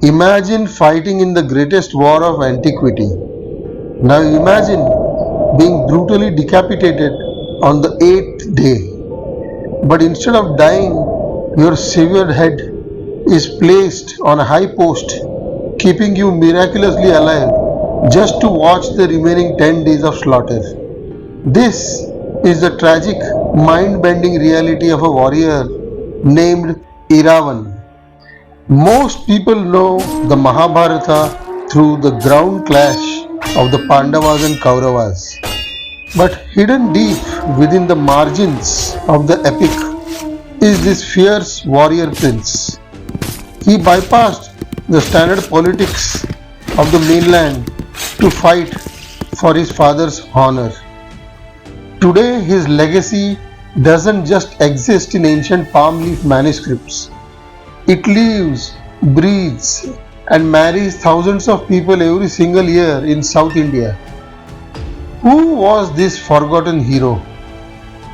Imagine fighting in the greatest war of antiquity. Now imagine being brutally decapitated on the eighth day. But instead of dying, your severed head is placed on a high post, keeping you miraculously alive just to watch the remaining 10 days of slaughter. This is the tragic, mind bending reality of a warrior named Iravan. Most people know the Mahabharata through the ground clash of the Pandavas and Kauravas. But hidden deep within the margins of the epic is this fierce warrior prince. He bypassed the standard politics of the mainland to fight for his father's honor. Today, his legacy doesn't just exist in ancient palm leaf manuscripts. It lives, breathes, and marries thousands of people every single year in South India. Who was this forgotten hero?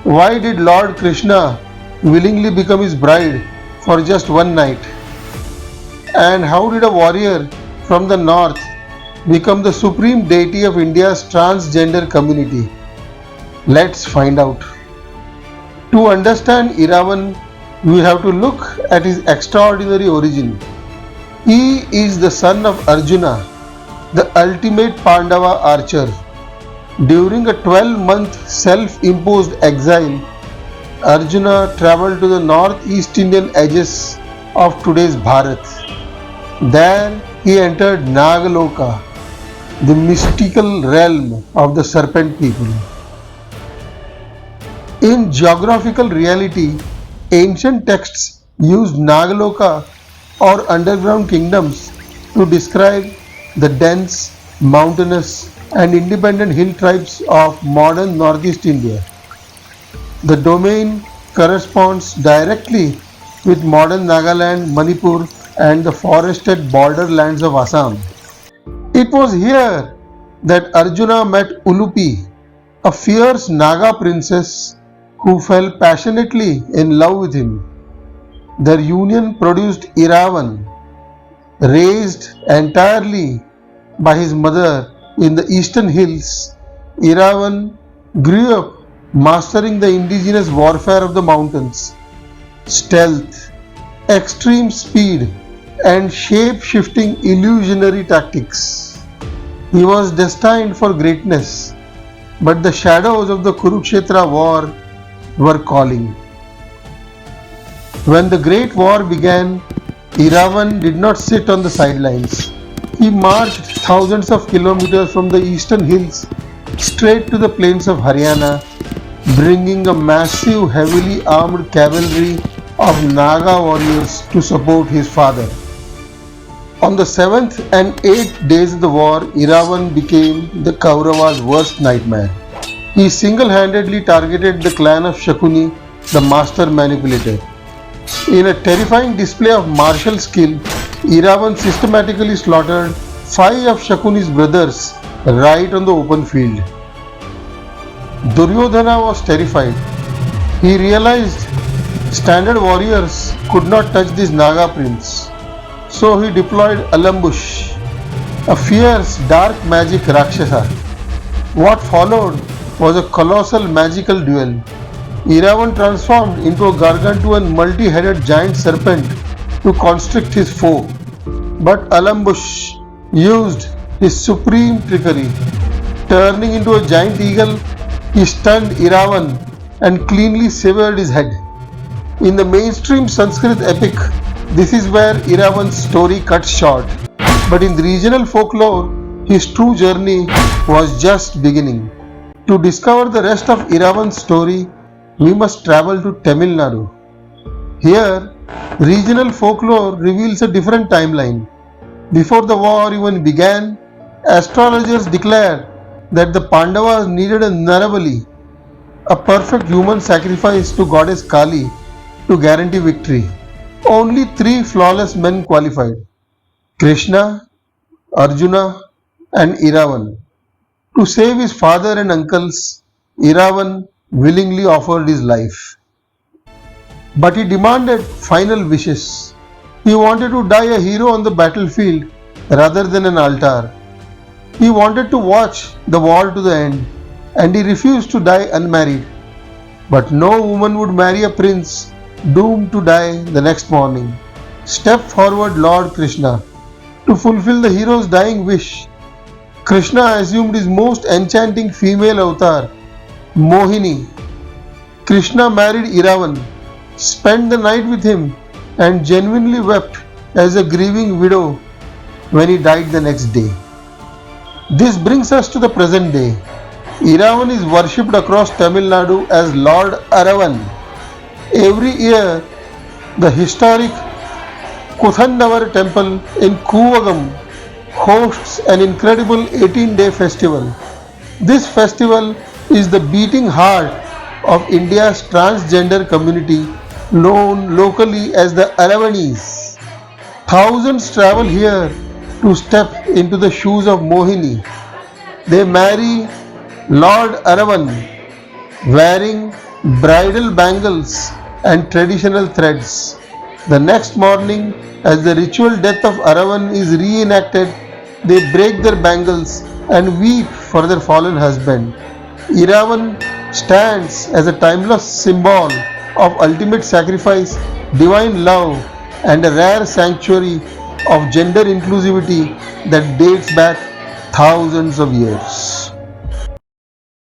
Why did Lord Krishna willingly become his bride for just one night? And how did a warrior from the north become the supreme deity of India's transgender community? Let's find out. To understand Iravan, we have to look at his extraordinary origin. He is the son of Arjuna, the ultimate Pandava archer. During a 12-month self-imposed exile, Arjuna traveled to the northeast Indian edges of today's Bharat. There he entered Nagaloka, the mystical realm of the serpent people. In geographical reality, ancient texts used Nagaloka or underground kingdoms to describe the dense, mountainous, and independent hill tribes of modern northeast India. The domain corresponds directly with modern Nagaland, Manipur, and the forested borderlands of Assam. It was here that Arjuna met Ulupi, a fierce Naga princess who fell passionately in love with him. Their union produced Iravan, raised entirely by his mother in the eastern hills. Iravan grew up mastering the indigenous warfare of the mountains, stealth, extreme speed, and shape-shifting illusionary tactics. He was destined for greatness, but the shadows of the Kurukshetra war were calling. When the Great War began, Iravan did not sit on the sidelines. He marched thousands of kilometers from the eastern hills straight to the plains of Haryana, bringing a massive, heavily armed cavalry of Naga warriors to support his father. On the 7th and 8th days of the war, Iravan became the Kauravas' worst nightmare. He single-handedly targeted the clan of Shakuni, the master manipulator. In a terrifying display of martial skill, Iravan systematically slaughtered 5 of Shakuni's brothers right on the open field. Duryodhana was terrified. He realized standard warriors could not touch this Naga prince. So he deployed Alambush, a fierce dark magic Rakshasa. What followed was a colossal magical duel. Iravan transformed into a gargantuan multi-headed giant serpent to constrict his foe. But Alambush used his supreme trickery. Turning into a giant eagle, he stunned Iravan and cleanly severed his head. In the mainstream Sanskrit epic, this is where Iravan's story cuts short. But in the regional folklore, his true journey was just beginning. To discover the rest of Iravan's story, we must travel to Tamil Nadu. Here, regional folklore reveals a different timeline. Before the war even began, astrologers declared that the Pandavas needed a Naravali, a perfect human sacrifice to goddess Kali, to guarantee victory. Only 3 flawless men qualified: Krishna, Arjuna, and Iravan. To save his father and uncles, Iravan willingly offered his life. But he demanded final wishes. He wanted to die a hero on the battlefield rather than an altar. He wanted to watch the war to the end, and he refused to die unmarried. But no woman would marry a prince doomed to die the next morning. Step forward, Lord Krishna. To fulfill the hero's dying wish, Krishna assumed his most enchanting female avatar, Mohini. Krishna married Iravan, spent the night with him, and genuinely wept as a grieving widow when he died the next day. This brings us to the present day. Iravan is worshipped across Tamil Nadu as Lord Aravan. Every year, the historic Kuthandavar temple in Kuvagam hosts an incredible 18-day festival. This festival is the beating heart of India's transgender community known locally as the Aravanis. Thousands travel here to step into the shoes of Mohini. They marry Lord Aravan wearing bridal bangles and traditional threads. The next morning, as the ritual death of Aravan is reenacted, they break their bangles and weep for their fallen husband. Iravan stands as a timeless symbol of ultimate sacrifice, divine love, and a rare sanctuary of gender inclusivity that dates back thousands of years.